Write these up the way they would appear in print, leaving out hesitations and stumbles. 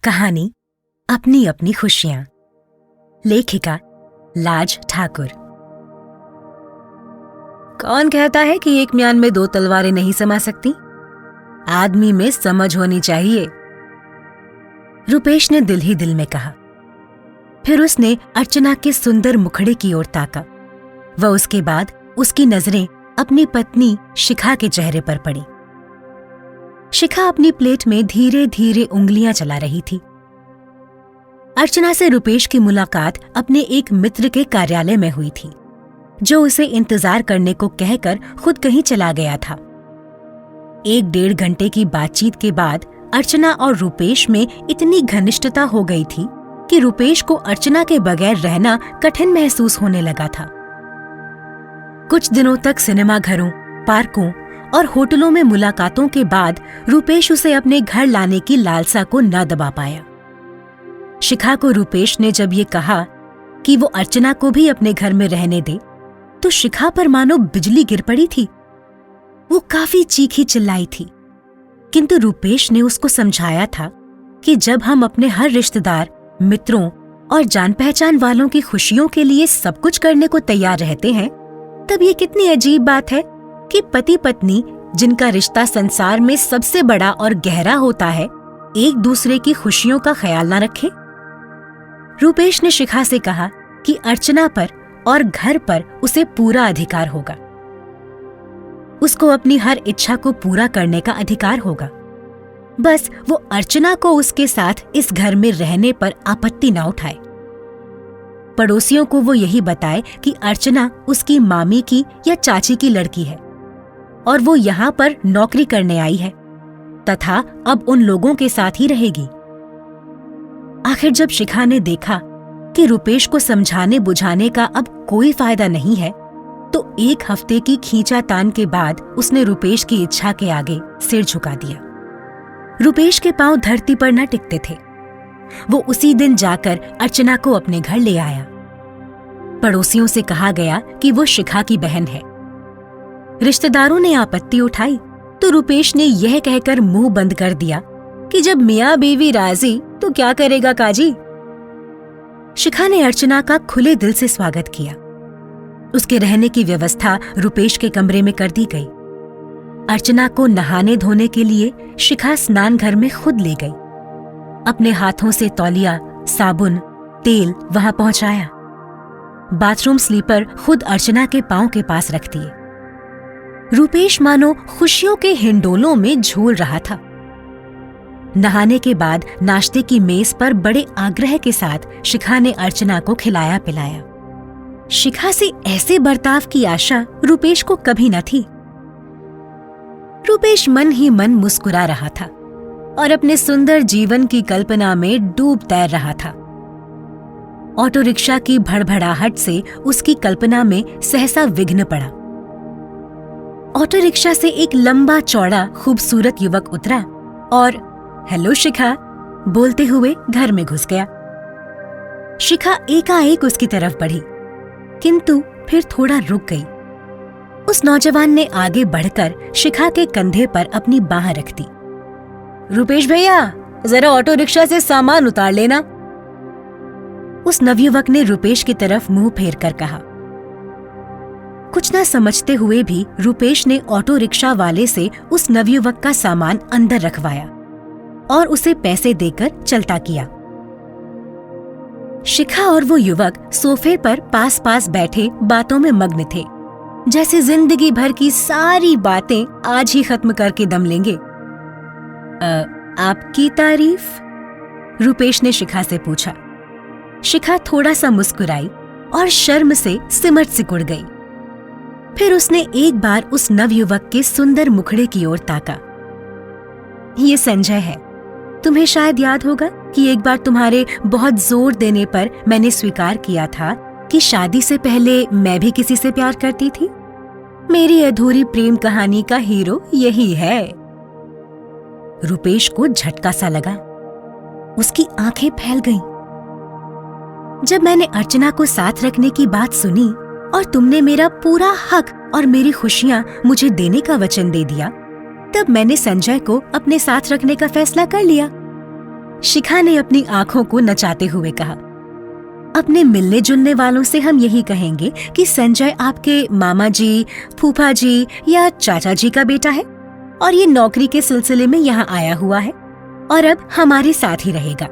कहानी अपनी अपनी खुशियां। लेखिका लाज ठाकुर। कौन कहता है कि एक म्यान में दो तलवारें नहीं समा सकती? आदमी में समझ होनी चाहिए, रुपेश ने दिल ही दिल में कहा। फिर उसने अर्चना के सुंदर मुखड़े की ओर ताका व उसके बाद उसकी नजरें अपनी पत्नी शिखा के चेहरे पर पड़ी। शिखा अपनी प्लेट में धीरे धीरे उंगलियां चला रही थी। अर्चना से रुपेश की मुलाकात अपने एक मित्र के कार्यालय में हुई थी, जो उसे इंतजार करने को कहकर खुद कहीं चला गया था। 1-1.5 घंटे की बातचीत के बाद अर्चना और रुपेश में इतनी घनिष्ठता हो गई थी कि रुपेश को अर्चना के बगैर रहना कठिन महसूस होने लगा था। कुछ दिनों तक सिनेमा घरों, पार्कों और होटलों में मुलाकातों के बाद रुपेश उसे अपने घर लाने की लालसा को न दबा पाया। शिखा को रुपेश ने जब ये कहा कि वो अर्चना को भी अपने घर में रहने दे, तो शिखा पर मानो बिजली गिर पड़ी थी। वो काफी चीखी चिल्लाई थी, किंतु रुपेश ने उसको समझाया था कि जब हम अपने हर रिश्तेदार, मित्रों और जान पहचान वालों की खुशियों के लिए सब कुछ करने को तैयार रहते हैं, तब ये कितनी अजीब बात है कि पति पत्नी, जिनका रिश्ता संसार में सबसे बड़ा और गहरा होता है, एक दूसरे की खुशियों का ख्याल न रखे। रुपेश ने शिखा से कहा कि अर्चना पर और घर पर उसे पूरा अधिकार होगा। उसको अपनी हर इच्छा को पूरा करने का अधिकार होगा। बस वो अर्चना को उसके साथ इस घर में रहने पर आपत्ति न उठाए। पड़ोसियों को वो यही बताए कि अर्चना उसकी मामी की या चाची की लड़की है और वो यहाँ पर नौकरी करने आई है तथा अब उन लोगों के साथ ही रहेगी। आखिर जब शिखा ने देखा कि रुपेश को समझाने बुझाने का अब कोई फायदा नहीं है, तो 1 हफ्ते की खींचातान के बाद उसने रुपेश की इच्छा के आगे सिर झुका दिया। रुपेश के पांव धरती पर न टिकते थे। वो उसी दिन जाकर अर्चना को अपने घर ले आया। पड़ोसियों से कहा गया कि वो शिखा की बहन है। रिश्तेदारों ने आपत्ति उठाई तो रुपेश ने यह कहकर मुंह बंद कर दिया कि जब मियाँ बीवी राजी तो क्या करेगा काजी। शिखा ने अर्चना का खुले दिल से स्वागत किया। उसके रहने की व्यवस्था रुपेश के कमरे में कर दी गई। अर्चना को नहाने धोने के लिए शिखा स्नान घर में खुद ले गई। अपने हाथों से तौलिया, साबुन, तेल वहां पहुंचाया। बाथरूम स्लीपर खुद अर्चना के पांव के पास रख दिए। रुपेश मानो खुशियों के हिंडोलों में झूल रहा था। नहाने के बाद नाश्ते की मेज पर बड़े आग्रह के साथ शिखा ने अर्चना को खिलाया पिलाया। शिखा से ऐसे बर्ताव की आशा रुपेश को कभी न थी। रुपेश मन ही मन मुस्कुरा रहा था और अपने सुंदर जीवन की कल्पना में डूब तैर रहा था। ऑटो रिक्शा की भड़भड़ाहट से उसकी कल्पना में सहसा विघ्न पड़ा। ऑटो रिक्शा से एक लंबा चौड़ा खूबसूरत युवक उतरा और हेलो शिखा बोलते हुए घर में घुस गया। शिखा एकाएक उसकी तरफ बढ़ी, किंतु फिर थोड़ा रुक गई। उस नौजवान ने आगे बढ़कर शिखा के कंधे पर अपनी बाह रख दी। रुपेश भैया, जरा ऑटो रिक्शा से सामान उतार लेना, उस नवयुवक ने रुपेश की तरफ मुंह फेर कर कहा। कुछ न समझते हुए भी रुपेश ने ऑटो रिक्शा वाले से उस नवयुवक का सामान अंदर रखवाया और उसे पैसे देकर चलता किया। शिखा और वो युवक सोफे पर पास पास बैठे बातों में मग्न थे, जैसे जिंदगी भर की सारी बातें आज ही खत्म करके दम लेंगे। आपकी तारीफ? रुपेश ने शिखा से पूछा। शिखा थोड़ा सा मुस्कुराई और शर्म से सिमट सिकुड़ गई। फिर उसने एक बार उस नवयुवक के सुंदर मुखड़े की ओर ताका। ये संजय है। तुम्हें शायद याद होगा कि एक बार तुम्हारे बहुत जोर देने पर मैंने स्वीकार किया था कि शादी से पहले मैं भी किसी से प्यार करती थी। मेरी अधूरी प्रेम कहानी का हीरो यही है। रुपेश को झटका सा लगा। उसकी आंखें फैल गईं। जब मैंने अर्चना को साथ रखने की बात सुनी और तुमने मेरा पूरा हक और मेरी खुशियां मुझे देने का वचन दे दिया, तब मैंने संजय को अपने साथ रखने का फैसला कर लिया। शिखा ने अपनी आंखों को नचाते हुए कहा, अपने मिलने जुलने वालों से हम यही कहेंगे कि संजय आपके मामा जी, फूफा जी या चाचा जी का बेटा है और ये नौकरी के सिलसिले में यहाँ आया हुआ है और अब हमारे साथ ही रहेगा।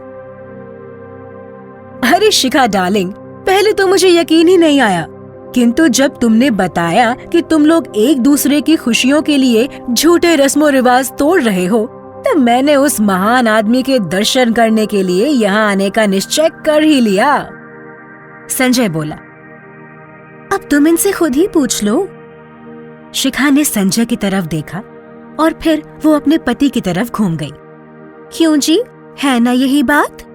अरे शिखा डार्लिंग, पहले तो मुझे यकीन ही नहीं आया, किंतु जब तुमने बताया कि तुम लोग एक दूसरे की खुशियों के लिए झूठे रस्मों रिवाज तोड़ रहे हो, तब मैंने उस महान आदमी के दर्शन करने के लिए यहाँ आने का निश्चय कर ही लिया। संजय बोला, अब तुम इनसे खुद ही पूछ लो। शिखा ने संजय की तरफ देखा और फिर वो अपने पति की तरफ घूम गई। क्यों जी, है ना यही बात?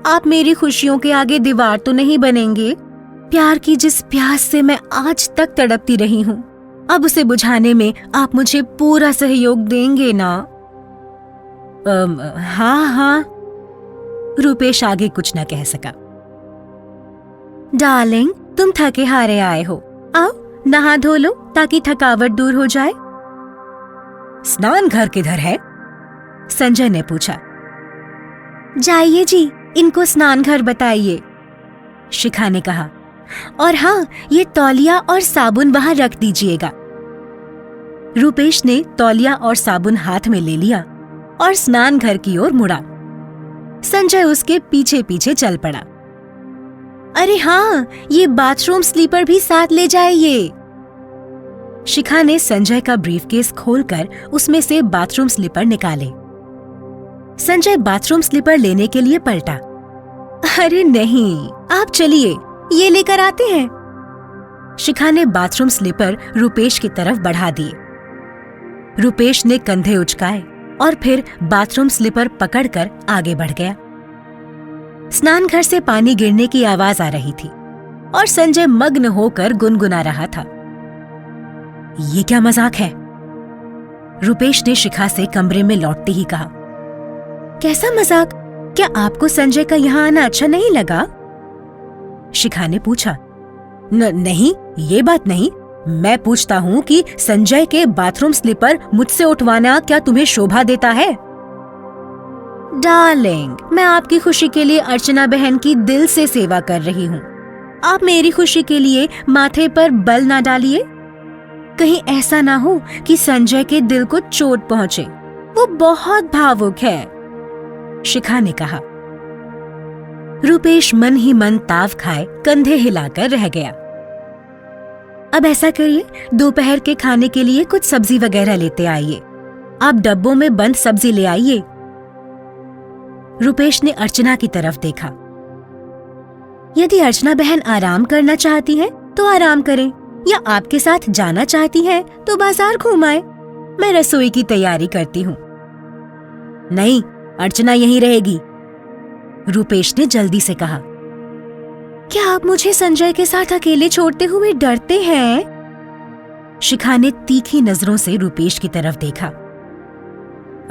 आप मेरी खुशियों के आगे दीवार तो नहीं बनेंगे? प्यार की जिस प्यास से मैं आज तक तड़पती रही हूँ, अब उसे बुझाने में आप मुझे पूरा सहयोग देंगे ना? हाँ हाँ। रूपेश आगे कुछ न कह सका। डार्लिंग, तुम थके हारे आए हो, आओ नहा धो लो ताकि थकावट दूर हो जाए। स्नान घर किधर है? संजय ने पूछा। जाइए जी, इनको स्नान घर बताइए, शिखा ने कहा। और हाँ, ये तौलिया और साबुन वहां रख दीजिएगा। रूपेश ने तौलिया और साबुन हाथ में ले लिया और स्नान घर की ओर मुड़ा। संजय उसके पीछे पीछे चल पड़ा। अरे हाँ, ये बाथरूम स्लीपर भी साथ ले जाइए। शिखा ने संजय का ब्रीफकेस खोलकर उसमें से बाथरूम स्लीपर निकाले। संजय बाथरूम स्लीपर लेने के लिए पलटा। अरे नहीं, आप चलिए, ये लेकर आते हैं। शिखा ने बाथरूम स्लीपर रूपेश की तरफ बढ़ा दिए। रूपेश ने कंधे उचकाए और फिर बाथरूम स्लीपर पकड़कर आगे बढ़ गया। स्नान घर से पानी गिरने की आवाज आ रही थी और संजय मग्न होकर गुनगुना रहा था। ये क्या मजाक है? रूपेश ने शिखा से कमरे में लौटते ही कहा। कैसा मजाक? क्या आपको संजय का यहाँ आना अच्छा नहीं लगा? शिखा ने पूछा। नहीं, ये बात नहीं। मैं पूछता हूँ कि संजय के बाथरूम स्लीपर मुझसे उठवाना क्या तुम्हें शोभा देता है? डार्लिंग, मैं आपकी खुशी के लिए अर्चना बहन की दिल से सेवा कर रही हूँ। आप मेरी खुशी के लिए माथे पर बल ना डालिए। कहीं ऐसा ना हो कि संजय के दिल को चोट पहुँचे, वो बहुत भावुक है, शिखा ने कहा। रूपेश मन ही मन ताव खाए कंधे हिलाकर रह गया। अब ऐसा करिए, दोपहर के खाने के लिए कुछ सब्जी वगैरह लेते आइए। आप डब्बों में बंद सब्जी ले आइए। रूपेश ने अर्चना की तरफ देखा। यदि अर्चना बहन आराम करना चाहती हैं, तो आराम करें, या आपके साथ जाना चाहती हैं, तो बाजार घूम आए। मैं रसोई की तैयारी करती हूँ। नहीं, अर्चना यहीं रहेगी, रूपेश ने जल्दी से कहा। क्या आप मुझे संजय के साथ अकेले छोड़ते हुए डरते हैं? शिखा ने तीखी नजरों से रूपेश की तरफ देखा।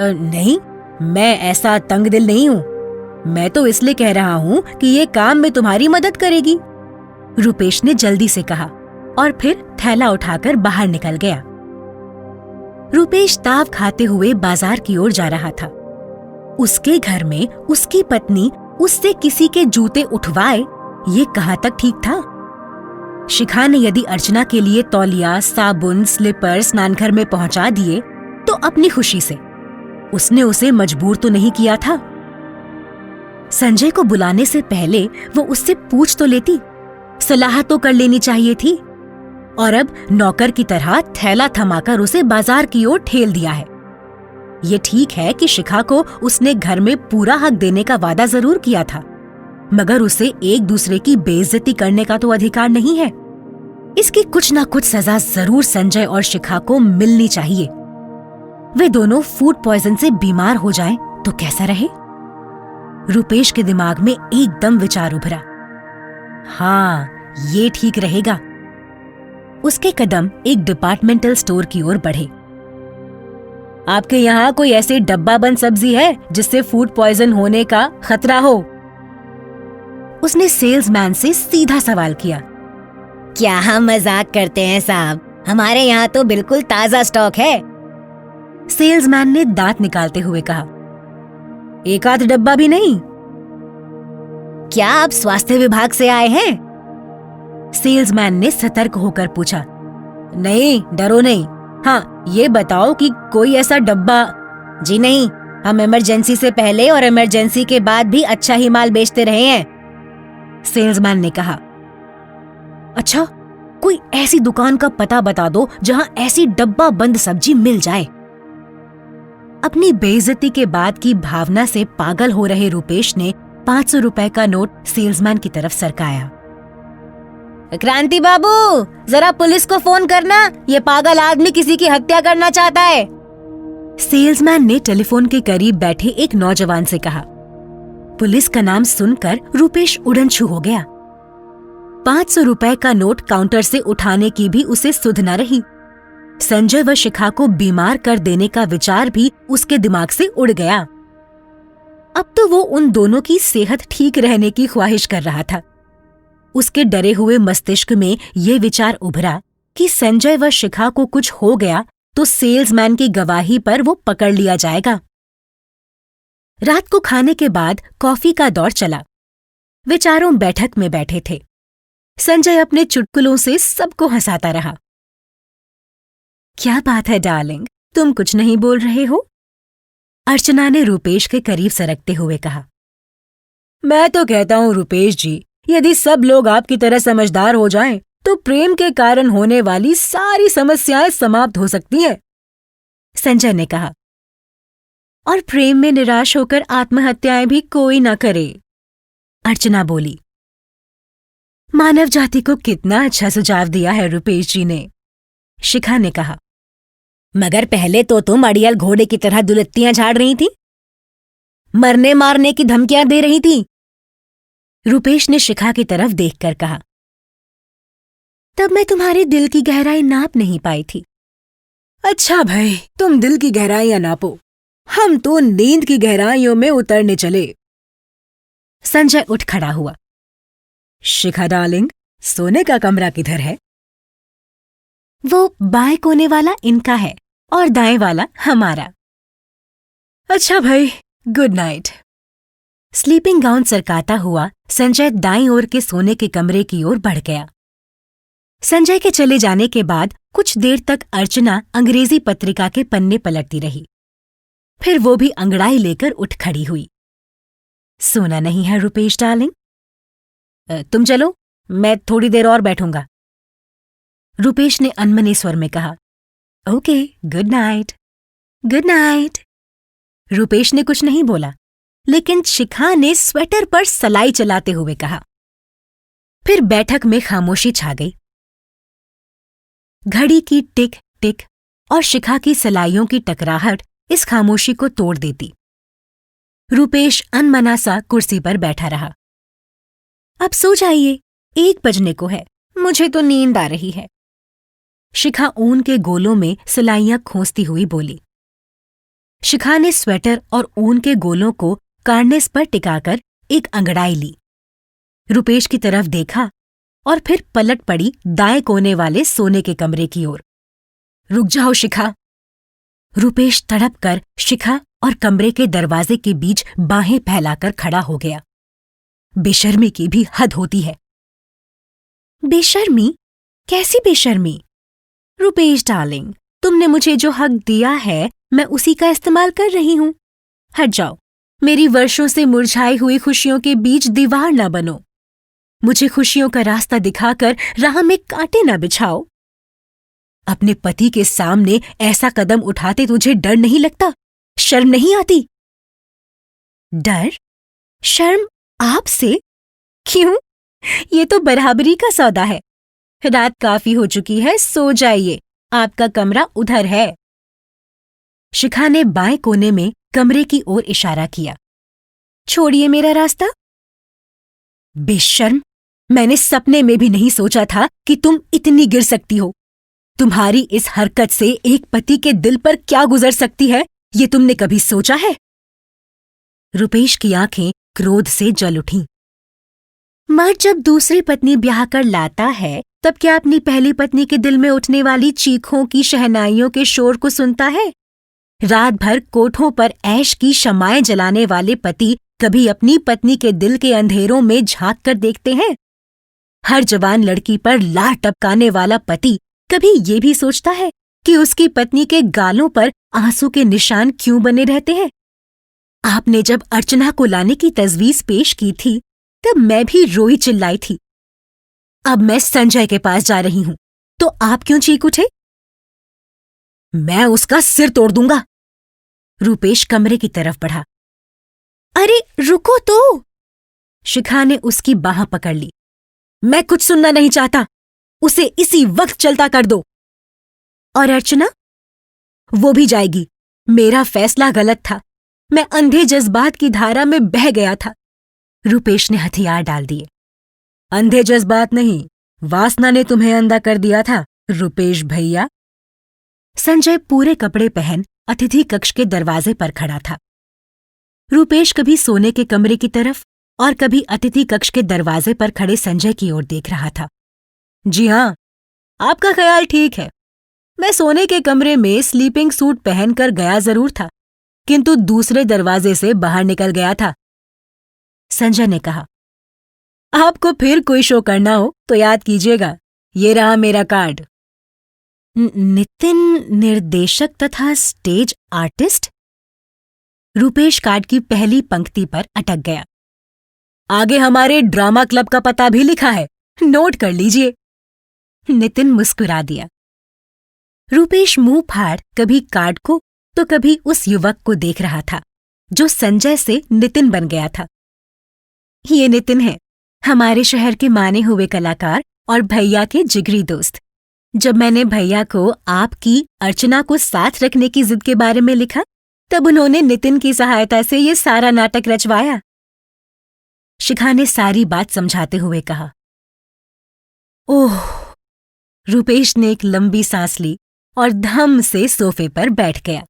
नहीं, मैं ऐसा तंग दिल नहीं हूँ। मैं तो इसलिए कह रहा हूँ कि ये काम में तुम्हारी मदद करेगी, रूपेश ने जल्दी से कहा और फिर थैला उठाकर बाहर निकल गया। रूपेश ताव खाते हुए बाजार की ओर जा रहा था। उसके घर में उसकी पत्नी उससे किसी के जूते उठवाए, ये कहाँ तक ठीक था? शिखा ने यदि अर्चना के लिए तौलिया, साबुन, स्लीपर स्नानघर में पहुंचा दिए तो अपनी खुशी से। उसने उसे मजबूर तो नहीं किया था। संजय को बुलाने से पहले वो उससे पूछ तो लेती, सलाह तो कर लेनी चाहिए थी। और अब नौकर की तरह थैला थमाकर उसे बाजार की ओर ठेल दिया है। ये ठीक है कि शिखा को उसने घर में पूरा हक देने का वादा जरूर किया था, मगर उसे एक दूसरे की बेइज्जती करने का तो अधिकार नहीं है। इसकी कुछ ना कुछ सजा जरूर संजय और शिखा को मिलनी चाहिए। वे दोनों फूड पॉइजन से बीमार हो जाएं तो कैसा रहे? रूपेश के दिमाग में एकदम विचार उभरा। हाँ, ये ठीक रहेगा। उसके कदम एक डिपार्टमेंटल स्टोर की ओर बढ़े। आपके यहाँ कोई ऐसी डब्बा बंद सब्जी है जिससे फूड पॉइजन होने का खतरा हो? उसने सेल्समैन से सीधा सवाल किया। क्या हम मजाक करते हैं साहब? हमारे यहाँ तो बिल्कुल ताजा स्टॉक है, सेल्समैन ने दांत निकालते हुए कहा। एक आध डब्बा भी नहीं? क्या आप स्वास्थ्य विभाग से आए हैं? सेल्समैन ने सतर्क होकर पूछा। नहीं, डरो नहीं। हाँ, ये बताओ कि कोई ऐसा डब्बा। जी नहीं, हम इमरजेंसी से पहले और इमरजेंसी के बाद भी अच्छा ही माल बेचते रहे हैं, सेल्समैन ने कहा। अच्छा, कोई ऐसी दुकान का पता बता दो जहां ऐसी डब्बा बंद सब्जी मिल जाए। अपनी बेइज्जती के बाद की भावना से पागल हो रहे रुपेश ने 500 रुपए का नोट सेल्समैन की तरफ सरकाया। क्रांति बाबू, जरा पुलिस को फोन करना, ये पागल आदमी किसी की हत्या करना चाहता है, सेल्समैन ने टेलीफोन के करीब बैठे एक नौजवान से कहा। पुलिस का नाम सुनकर रुपेश उड़नछू हो गया। 500 रुपए का नोट काउंटर से उठाने की भी उसे सुध न रही। संजय व शिखा को बीमार कर देने का विचार भी उसके दिमाग से उड़ गया। अब तो वो उन दोनों की सेहत ठीक रहने की ख्वाहिश कर रहा था। उसके डरे हुए मस्तिष्क में ये विचार उभरा कि संजय व शिखा को कुछ हो गया तो सेल्समैन की गवाही पर वो पकड़ लिया जाएगा। रात को खाने के बाद कॉफी का दौर चला। वे चारों बैठक में बैठे थे। संजय अपने चुटकुलों से सबको हंसाता रहा। क्या बात है डार्लिंग, तुम कुछ नहीं बोल रहे हो? अर्चना ने रुपेश के करीब सरकते हुए कहा। मैं तो कहता हूं रुपेश जी, यदि सब लोग आपकी तरह समझदार हो जाएं, तो प्रेम के कारण होने वाली सारी समस्याएं समाप्त हो सकती हैं, संजय ने कहा। और प्रेम में निराश होकर आत्महत्याएं भी कोई न करे, अर्चना बोली। मानव जाति को कितना अच्छा सुझाव दिया है रुपेश जी ने, शिखा ने कहा। मगर पहले तो तुम अड़ियल घोड़े की तरह दुलत्तियां झाड़ रही थी, मरने मारने की धमकियां दे रही थी, रुपेश ने शिखा की तरफ देखकर कहा। तब मैं तुम्हारे दिल की गहराई नाप नहीं पाई थी। अच्छा भाई, तुम दिल की गहराइयां नापो, हम तो नींद की गहराइयों में उतरने चले। संजय उठ खड़ा हुआ। शिखा डार्लिंग, सोने का कमरा किधर है? वो बाएं कोने वाला इनका है और दाएं वाला हमारा। अच्छा भाई, गुड नाइट। स्लीपिंग गाउन सरकाता हुआ संजय दाईं ओर के सोने के कमरे की ओर बढ़ गया। संजय के चले जाने के बाद कुछ देर तक अर्चना अंग्रेजी पत्रिका के पन्ने पलटती रही। फिर वो भी अंगड़ाई लेकर उठ खड़ी हुई। सोना नहीं है रुपेश डार्लिंग? तुम चलो, मैं थोड़ी देर और बैठूंगा, रुपेश ने अनमने स्वर में कहा। Okay, good night. Good night. Rupesh ने कुछ नहीं बोला, लेकिन शिखा ने स्वेटर पर सलाई चलाते हुए कहा। फिर बैठक में खामोशी छा गई। घड़ी की टिक टिक और शिखा की सलाइयों की टकराहट इस खामोशी को तोड़ देती। रुपेश अनमना सा कुर्सी पर बैठा रहा। अब सो जाइए, 1 बजने को है, मुझे तो नींद आ रही है, शिखा ऊन के गोलों में सिलाइयां खोंसती हुई बोली। शिखा ने स्वेटर और ऊन के गोलों को कार्निस पर टिकाकर एक अंगड़ाई ली। रुपेश की तरफ देखा और फिर पलट पड़ी दाएं कोने वाले सोने के कमरे की ओर। रुक जाओ शिखा। रुपेश तड़प कर शिखा और कमरे के दरवाजे के बीच बाहें फैलाकर खड़ा हो गया। बेशर्मी की भी हद होती है। बेशर्मी? कैसी बेशर्मी? रुपेश डार्लिंग, तुमने मुझे जो हक दिया है मैं उसी का इस्तेमाल कर रही हूं। हट जाओ, मेरी वर्षों से मुरझाई हुई खुशियों के बीच दीवार न बनो। मुझे खुशियों का रास्ता दिखाकर राह में कांटे न बिछाओ। अपने पति के सामने ऐसा कदम उठाते तुझे डर नहीं लगता? शर्म नहीं आती? डर? शर्म आपसे? क्यों? ये तो बराबरी का सौदा है। रात काफी हो चुकी है, सो जाइए, आपका कमरा उधर है। शिखा ने बाएं कोने में कमरे की ओर इशारा किया। छोड़िए मेरा रास्ता। बेशर्म, मैंने सपने में भी नहीं सोचा था कि तुम इतनी गिर सकती हो। तुम्हारी इस हरकत से एक पति के दिल पर क्या गुजर सकती है, ये तुमने कभी सोचा है? रुपेश की आंखें क्रोध से जल उठीं। मर्द जब दूसरी पत्नी ब्याह कर लाता है, तब क्या अपनी पहली पत्नी के दिल में उठने वाली चीखों की शहनाइयों के शोर को सुनता है? रात भर कोठों पर ऐश की शमाएं जलाने वाले पति कभी अपनी पत्नी के दिल के अंधेरों में झांक कर देखते हैं? हर जवान लड़की पर लार टपकाने वाला पति कभी ये भी सोचता है कि उसकी पत्नी के गालों पर आंसू के निशान क्यों बने रहते हैं? आपने जब अर्चना को लाने की तजवीज पेश की थी, तब मैं भी रोई चिल्लाई थी। अब मैं संजय के पास जा रही हूं, तो आप क्यों चीख उठे? मैं उसका सिर तोड़ दूंगा। रूपेश कमरे की तरफ बढ़ा। अरे रुको तो! शिखा ने उसकी बाह पकड़ ली। मैं कुछ सुनना नहीं चाहता। उसे इसी वक्त चलता कर दो। और अर्चना? वो भी जाएगी। मेरा फैसला गलत था। मैं अंधे जज्बात की धारा में बह गया था। रूपेश ने हथियार डाल दिए। अंधे जज्बात नहीं, वासना ने तुम्हें अंधा कर दिया था, रूपेश भैया। संजय पूरे कपड़े पहन अतिथि कक्ष के दरवाजे पर खड़ा था। रूपेश कभी सोने के कमरे की तरफ और कभी अतिथि कक्ष के दरवाजे पर खड़े संजय की ओर देख रहा था। जी हाँ, आपका ख्याल ठीक है। मैं सोने के कमरे में स्लीपिंग सूट पहनकर गया जरूर था, किंतु दूसरे दरवाजे से बाहर निकल गया था। संजय ने कहा, आपको फिर कोई शो करना हो तो याद कीजिएगा, ये रहा मेरा कार्ड। नितिन निर्देशक तथा स्टेज आर्टिस्ट? रूपेश कार्ड की पहली पंक्ति पर अटक गया। आगे हमारे ड्रामा क्लब का पता भी लिखा है, नोट कर लीजिए। नितिन मुस्कुरा दिया। रूपेश मुंह फाड़ कभी कार्ड को तो कभी उस युवक को देख रहा था जो संजय से नितिन बन गया था। ये नितिन है, हमारे शहर के माने हुए कलाकार और भैया के जिगरी दोस्त। जब मैंने भैया को आपकी अर्चना को साथ रखने की जिद के बारे में लिखा, तब उन्होंने नितिन की सहायता से ये सारा नाटक रचवाया। शिखा ने सारी बात समझाते हुए कहा। ओह! रूपेश ने एक लंबी सांस ली और धम से सोफे पर बैठ गया।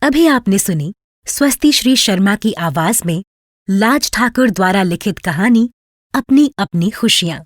अभी आपने सुनी स्वस्ति श्री शर्मा की आवाज में लाज ठाकुर द्वारा लिखित कहानी अपनी अपनी खुशियां।